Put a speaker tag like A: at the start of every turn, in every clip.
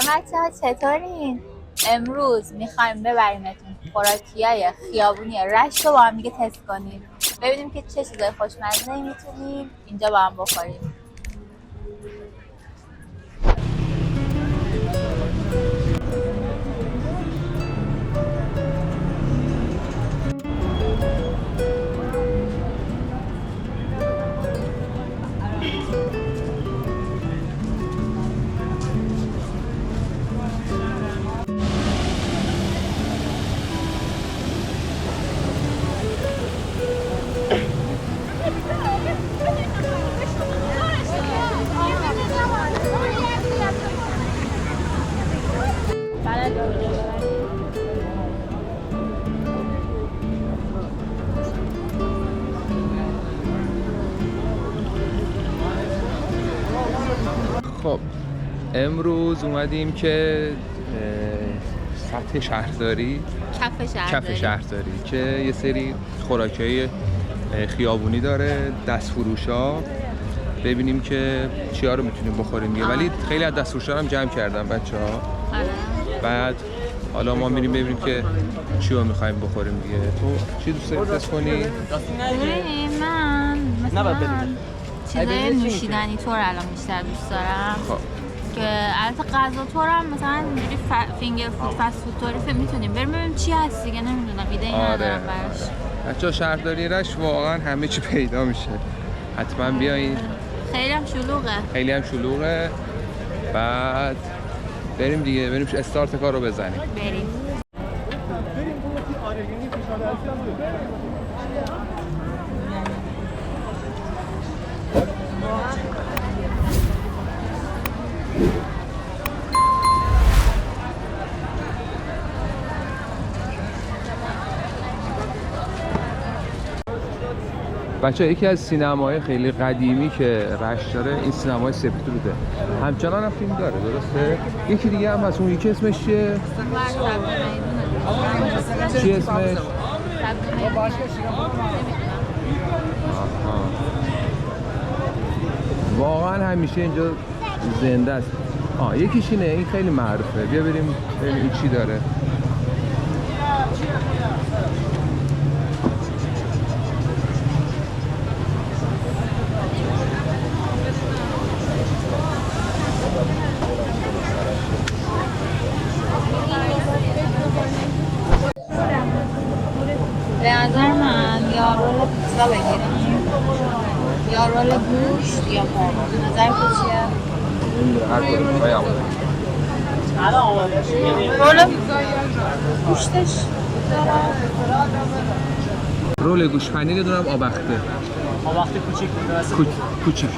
A: بچه‌ها چطورین؟ امروز میخوایم ببریمتون خوراکیای خیابونی رشت رو با هم دیگه تست کنیم، ببینیم که چه چیزای خوشمزه‌ای میتونیم اینجا با هم بخوریم.
B: خب امروز اومدیم که سطح شهرداری کف شهرداری که یه سری خوراکیای خیابونی داره، دست فروشا، ببینیم که چیا رو میتونیم بخوریم دیگه. ولی خیلی از دست فروشا هم جمع کردن بچه‌ها. بعد حالا ما میریم ببینیم که چی رو میخوایم بخوریم دیگه. تو چی دوست داری تست کنی؟
A: من مثلا چیزای نوشیدنی طور الان بیشتر دوست دارم.
B: خب
A: که البته غذا طورم مثلا اینجوری فینگر فود فست فود طوری میتونیم بریم ببینیم چی هست دیگه. نمیدونم ایده ای ندارم براش.
B: بچه‌ها شهرداری رشت واقعا همه چی پیدا میشه، حتما بیاین. خیلی هم شلوغه. بعد بریم دیگه، بریم استارت کار رو بزنیم.
A: بریم.
B: بچه یکی از سینماهای خیلی قدیمی که رشت داره این سینمای سپیدروده. همچنان هم فیلم داره، درسته؟ یکی دیگه هم هست، اون یکی اسمش چیه؟ چی اسمش؟ واقعا همیشه اینجا زنده است. یکیش اینه، این خیلی معروفه. بیا بریم ببینیم این چی داره.
A: به نظر من یا رول پیتزا بگیریم یا رول گوشت یا مرغ. نظر تو چیه؟
B: هر کدوم های آماده.
A: رول گوشتش
B: رول گوشت پنیر دونم آبخته.
C: آبخته
B: کوچیک.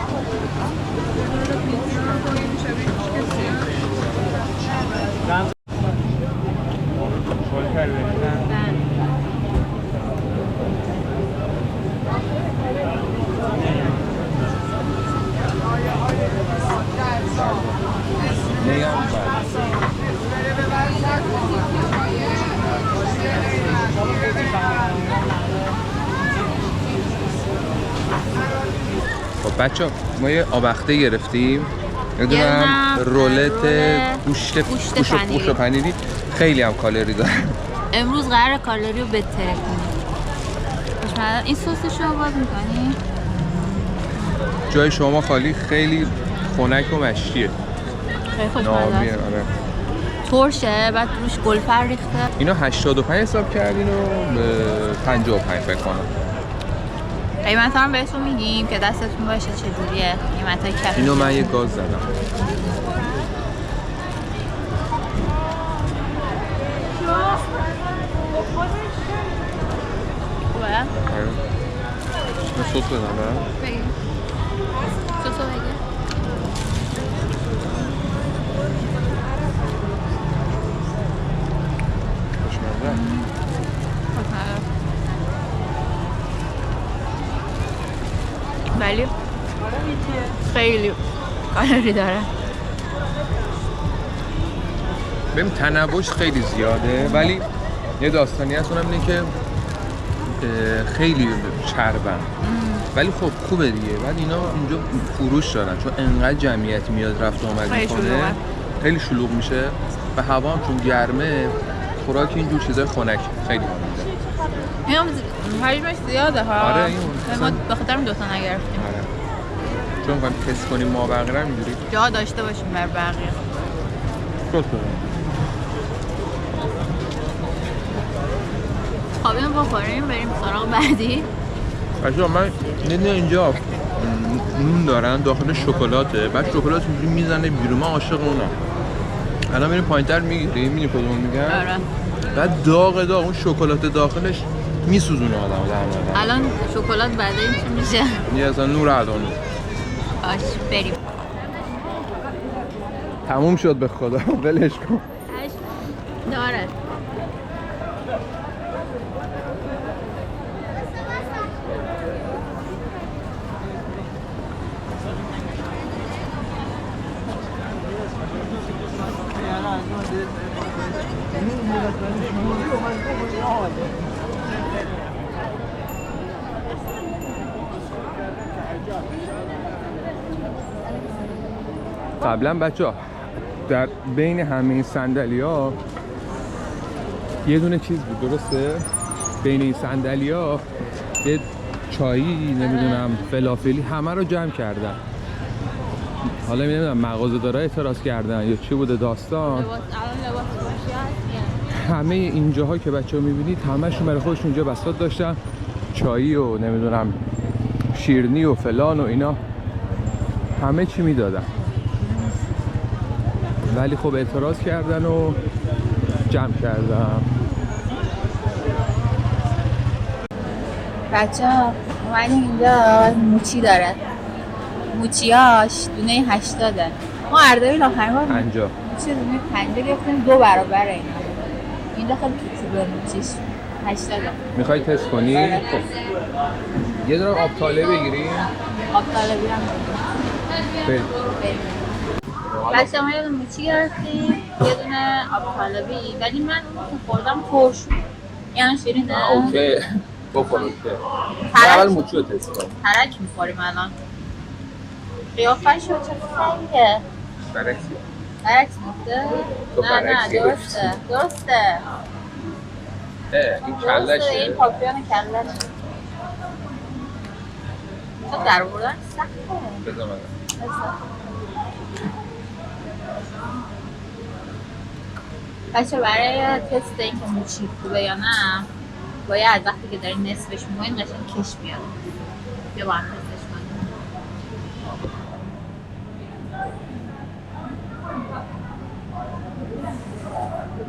B: خب بچه ما یه آبخته گرفتیم، یه دونم رولت گوشت و پنیری. خیلی هم کالری داره.
A: امروز قراره کالری رو بتره کنیم. این سسش رو باز میکنی؟
B: جای شما خالی. خیلی خنک و مشکیه.
A: خیلی خوشمزه است.
B: آره.
A: ترشه، بعد روش گلفر ریخته.
B: اینا 85 حساب کردین و 55 فکر کنم.
A: قیمت هم بهتون میگیم که دستتون باشه چجوریه قیمتای کف.
B: اینو من یه گاز زدم.
A: خوبه؟
B: سس بدم برم؟
A: بگیم سسو بگیم.
B: خوشمزه.
A: ولی خیلی کالری داره.
B: ببین تنوعش خیلی زیاده، ولی یه داستانی هست، اونم اینه که خیلی چربن. ولی خب خوبه دیگه. بعد اینا اینجا فروش دارن چون انقدر جمعیت میاد رفت و آمد میکنه، خیلی شلوغ میشه و هوا هم چون گرمه خوراک اینجور چیزای خنک خیلی مهمه.
A: اینم حجمش زیاده ها.
B: آره این
A: ما به خاطر این دوتا نگرفتیم.
B: آره. چون می‌خوایم تست کنیم ما بقیه اینجوری
A: جا داشته باشیم بر بقیه. خب اینو بخوریم بریم سراغ بعدی.
B: بچه‌ها من دیدم اینجا نون دارن داخل شکلاته، بعد شکلات اینجوری میزنه بیرون. من عاشق اونم. الان میریم پایین‌تر میگیریم، می‌بینی کدومو میگم؟
A: آره.
B: بعد داغ اون شکلات داخلش میسوزونه آدمو در
A: الان شکلات بعد این چی میشه؟
B: یه اصلا نور الان.
A: باش بریم.
B: تموم شد به خدا. ولش کن.
A: داره.
B: قبلا بچه‌ها در بین همه این صندلی‌ها یه دونه چیز بود، درسته؟ بین این صندلی‌ها یه چایی نمیدونم فلافلی همه رو جمع کردن. حالا نمیدونم مغازه‌دارا اعتراض کردن یا چی بوده داستان. همه اینجاها که بچه‌ها می‌بینید همه‌شون برای خودشون اونجا بساط داشتن، چایی و نمیدونم شیرینی و فلان و اینا همه چی میدادن، ولی خب اعتراض کردن و جمع کردن.
A: بچه‌ها اومدیم اینجا موچی داره. موچیاش دونه 80. ما اردبیل آخرین بار
B: 50
A: موچی دونه 50 گرفتیم 2 برابر اینا. اینجا خیلی کوچیکه موچیش 80.
B: میخوای تست کنی؟
A: آره.
B: خب یه دونه آب تاله بگیریم.
A: آب طالبی هم
B: بریم.
A: بچه ما یه دونه موچی گرفتیم یه دونه آب طالبی، ولی من اون که خوردم ترش یعنی شیرینه.
B: اوکی بخور. اوکی اول موچی رو تست کنیم.
A: ترک میخوریم الان. قیافش رو چه خنگه
B: برعکسی
A: برعکس مفته؟
B: تو
A: نه
B: برعکسی
A: درسته درسته
B: این کلشه.
A: این پاپیون کلشه تو در بردن سخته.
B: بذار من
A: بچه برای تست این که موچی خوبه یا نه باید وقتی که داری نصفش می‌کنی قشنگ کش میاد. بیا با هم تستش کنیم.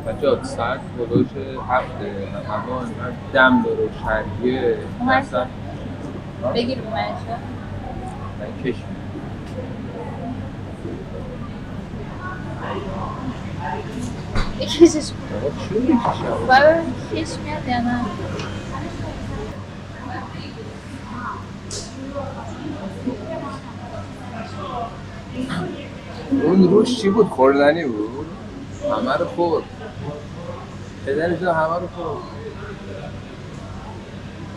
B: بچه‌ها ساعت بلوش هفته هوا اینقدر دم داره و شرگیه اصلا
A: بگیر رو منشه
B: من کش
A: بکشش
B: آقا چی میکشم؟
A: باید کش میاد یا نه؟
B: اون روش چی بود؟ خوردنی بود؟ همه رو خورد پدرش همه رو خورد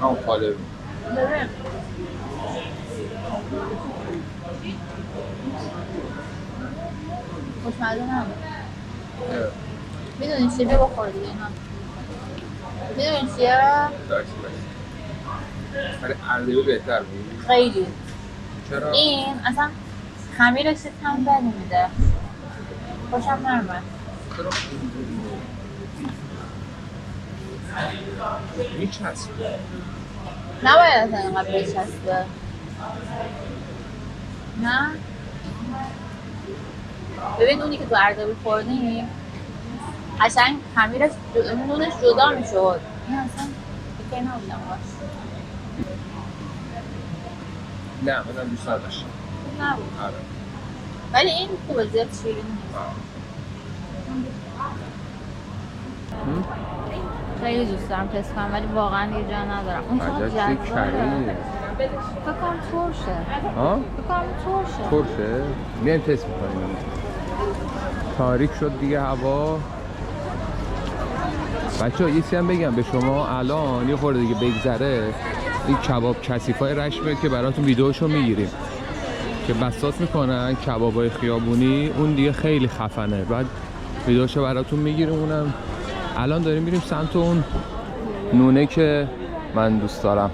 B: همون پاله بود
A: ببین خوشمزه نبود. میدونی چیه؟ بیا بخور دیگه اینا. میدونی چیه؟
B: داشت ولی اردبیل بهتر بود.
A: خیلی.
B: چرا؟
A: این اصلا خمیرش هم بدی میده. خوشم نمیاد.
B: چرا؟ میچسبه.
A: نباید اصلا اینقدر بچسبه. نه؟ ببین اونی که تو اردبیل خوردیم قشنگ خمیرش نونش جدا میشد. این اصلا فکر نبودم باش.
B: نه منم دوست نداشتم.
A: نبود.
B: آره.
A: ولی این خوبه زیاد شیرین نیست. خیلی دوست دارم تست کنم ولی واقعا دیگه جا ندارم. اون چقدر جذابه. فکر کنم ترشه.
B: ها؟
A: فکر کنم ترشه.
B: ترشه؟ میایم تست میکنیم. تاریک شد دیگه هوا. بچه‌ها یه چیزی هم بگم به شما، الان یه خورده دیگه بگذره این کباب کثیفای رشمه که براتون ویدیوشو میگیریم. که بساط میکنن کبابای خیابونی، اون دیگه خیلی خفنه. بعد ویدیوشو براتون میگیریم. اونم الان داریم میریم سمت اون نونه که من دوست دارم.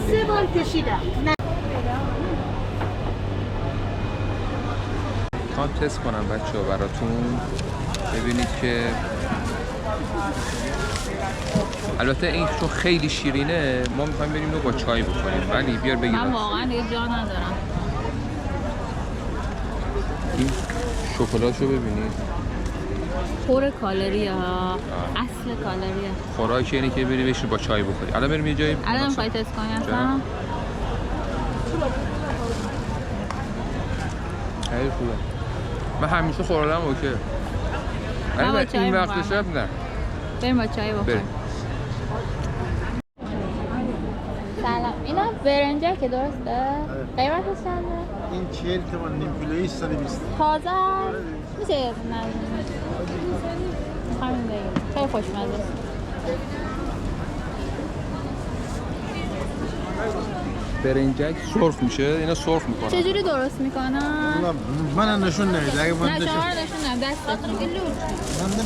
C: سه بار کشیدم.
B: میخوام تست کنم بچه‌ها براتون ببینید که البته این چون خیلی شیرینه ما میخوایم بریم رو با چای بخوریم. ولی بیار بگیر.
A: من واقعا دیگه جا ندارم.
B: این شکلاتشو ببینید.
A: پر کالریه ها. اصل کالریه.
B: خوراک اینه که بری بشین با چای بخوری. الان بریم یه جایی.
A: الان میخوای تست کنی اصلا؟
B: خیلی خوبه. من همیشه خوردم اوکی. ولی این وقت شب نه.
A: بریم با چای بخوریم.
B: بریم.
A: سلام. اینا برنجه که درسته؟ قیمتش چنده؟
D: این 40 تومن نیم کیلویی 120.
A: تازه میشه یه دونه همین بگیم. خیلی خوشمزه است.
B: برنجک سرخ میشه. اینا سرخ میکنن.
A: چجوری درست میکنن؟
D: من نشون نمیده. اگه من
A: نه
D: نشون
A: شما رو نشون نم دستتون.
D: من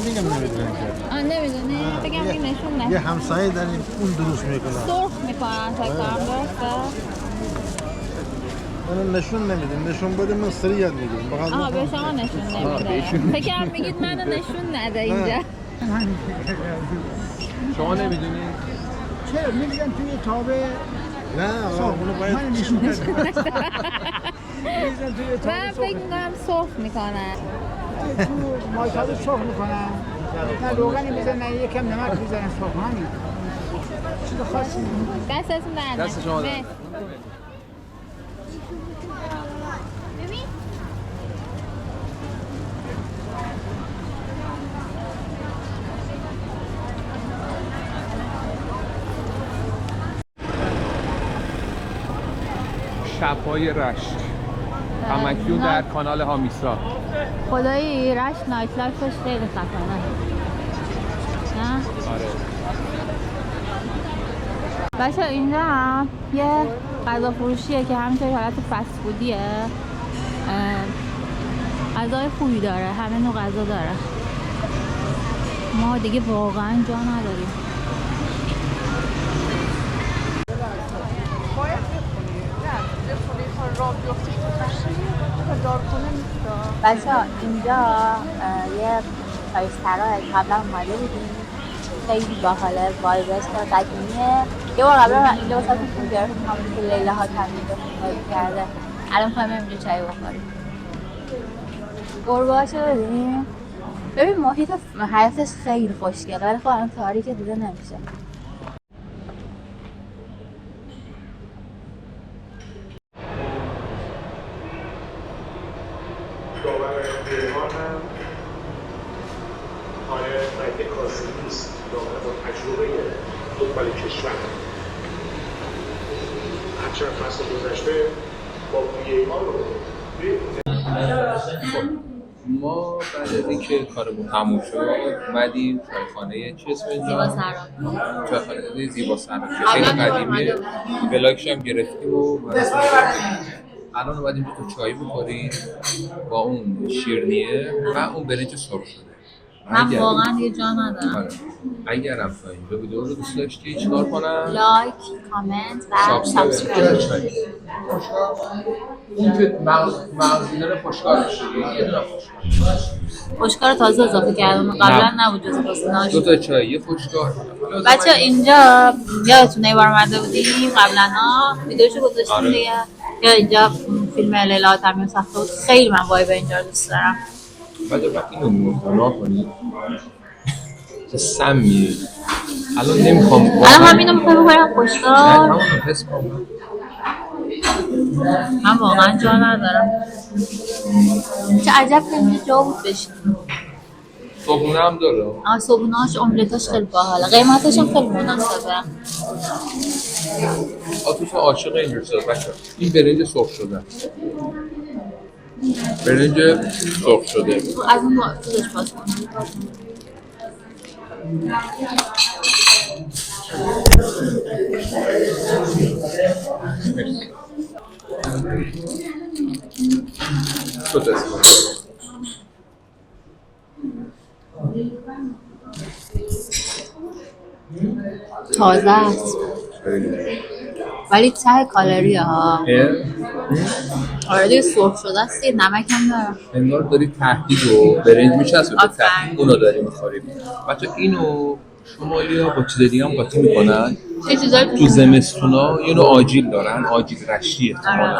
D: میگم نمیدونم که.
A: نمیدونی؟ بگم این نشون
D: یه
A: نه.
D: همسایه داریم اون درست میکنه.
A: سرخ میکنن فکر کنم درسته؟
D: من نشون نمیدم. نشون بده من سریع یاد میگیرم.
A: آها به شما نشون نمیده. فکر کنم میگید منو نشون نده اینجا.
B: شما نمیدونی؟
E: چرا میگم توی تابه
D: نه آقا اونو باید
E: نشون بده. میگم توی
A: من
E: تابه
A: فکر میکنم سرخ میکنن.
E: تو مایتابه سرخ میکنن. نه روغنی میزنن یکم نمک میزنن سرخ همین. چیز خاصی نیست.
A: دستتون درد
B: دست شما درد. شب‌های رشت همکنون در کانال هامیسا.
A: خدایی رشت نایت لایفش خیلی خطرناکه. نه؟
B: آره.
A: بچه اینجا هم یه غذا فروشیه که همینطوری حالت فست فودیه. غذای خوبی داره. همه نوع غذا داره. ما دیگه واقعا جا نداریم. بچه ها اینجا یه چایسترها قبلا اومده بودیم. خیلی باحاله. وایبش قدیمیه. یه بار قبلا من اینجا واسه تو گرفتم همون که لیلا ها تمیز کرده. الان میخوایم اینجا چای بخوریم. گربه هاشو ببینیم. ببین محیط حیاتش خیلی خوشگله ولی خب الان تاریکه دیده نمیشه.
F: نیست دامنه با تجربه دنبال کشور هرچند فصل گذشته با VAR رو
B: ما بعد از اینکه کارمون تموم شد اومدیم چایخانه چه اسم اینجا؟ چایخانه زیبا سرا که خیلی قدیمیه. ولاگش هم گرفتیم و الان اومدیم تو چای بخوریم با اون شیرینیه و اون برنج سرخ شده.
A: من واقعا یه جا ندارم.
B: اگرم تا اینجا ویدیو رو دوست داشتی چیکار کنم؟
A: لایک، کامنت و سابسکرایب.
B: اون که مغزیدن خوشگارش یه دونه
A: خوشگار تازه اضافه کردم. قبلا نبود جز گزینه‌اش.
B: دو تا چای یه خوشگار.
A: بچه اینجا یادتونه یه بار اومده بودیم قبلا ها ویدیوشو گذاشتیم دیگه. یا اینجا فیلم لیلا تمیز ساخته بود. خیلی من وایب اینجا دوست دارم.
B: بعد اینو نگاه کنید چه سمی. الان نمیخوام
A: الان همینو میخوام بخورم خوشگار.
B: نه همون رو حس کنم.
A: من واقعا جا ندارم. چه عجب که اینجا جا بود بشینیم.
B: صبحونه هم داره.
A: صبحونه‌اش املتاش خیلی باحاله. قیمتش هم خیلی مناسبه.
B: آتوش عاشق اینجور شد بچه. این برنج سرخ شده. برنج سرخ شده.
A: از اون چیزش باز کن.
B: تو تست کن.
A: تازه است ولی ته کالریه ها. آره دیگه سرخ شده است دیگه، نمک هم داره.
B: انگار داری تهدید و برنج میچسبه به
A: آفرین.
B: تهدید، اونو داری میخوریم. بچه اینو شمالی ها با چیز دیگه هم قاطی میکنن.
A: چه چیزایی
B: تو زمستونا یه نوع آجیل دارن، آجیل رشتیه.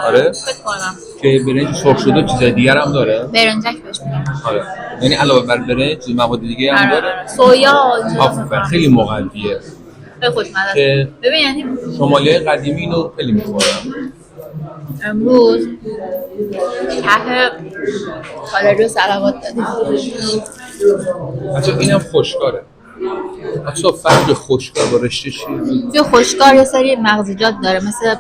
B: آره
A: فکر کنم
B: که برنج سرخ شده و چیزای دیگر هم داره.
A: برنجک بهش میگن.
B: آره یعنی علاوه بر برنج مواد دیگه هم داره.
A: سویا
B: آفرین خیلی مقویه.
A: خیلی خوشمزه
B: که
A: است. ببین یعنی
B: شمالی قدیمی اینو خیلی میخورن.
A: امروز ته کالری و سلوات دادیم.
B: بچه اینم خوشکاره. بچه فرق خشکار با رشته چیه؟
A: توی خشکار یه سری مغزیجات داره مثل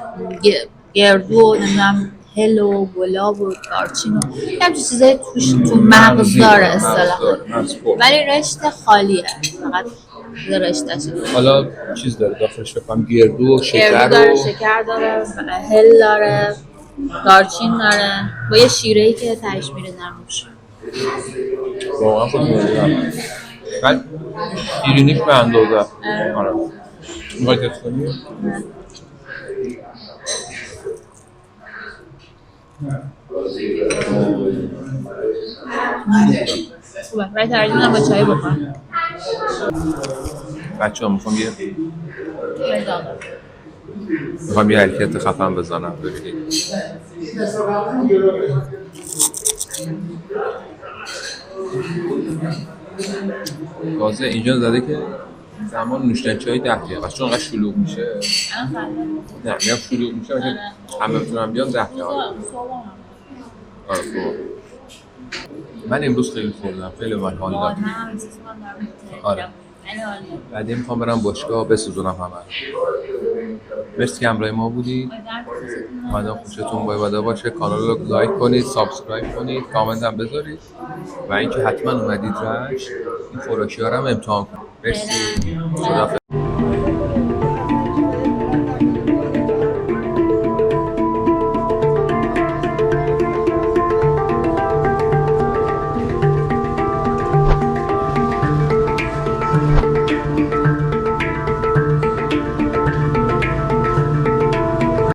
A: گردو و نمیدونم هل و گلاب و دارچین و یه همچین چیزایی توش تو مغز داره اصطلاحاً، ولی رشته خالیه، فقط رشتهشه.
B: حالا چیز داره داخلش بکنم گردو و شکر
A: گردو داره، شکر داره، هل داره، دارچین داره با یه شیره‌ای که تهش میره نروش.
B: واقعا خود می‌دونم بعد شیرینیش به اندازه. آره می‌خوای تست کنی؟
A: خوبه ولی ترجیح میدم با چای بخورم.
B: بچه‌ها میخوام یه حرکت خفن بزنم ببینید. تازه اینجا زده که زمان نوشیدن چای 10 دقیقه چون انقدر شلوغ میشه. نه میگم شلوغ میشه که همه بتونم بیان 10 دقیقه. آره من امروز خیلی خوردم، خیلی من حال دارم. آره بعد میخوام برم باشگاه بسوزونم همه. مرسی که همراه ما بودید. امیدوارم خوشتون باشه. کانال رو لایک کنید، سابسکرایب کنید، کامنت هم بذارید و اینکه حتما اومدید رشت این خوراکی‌ها رو هم امتحان کنید. مرسی. خداحافظ.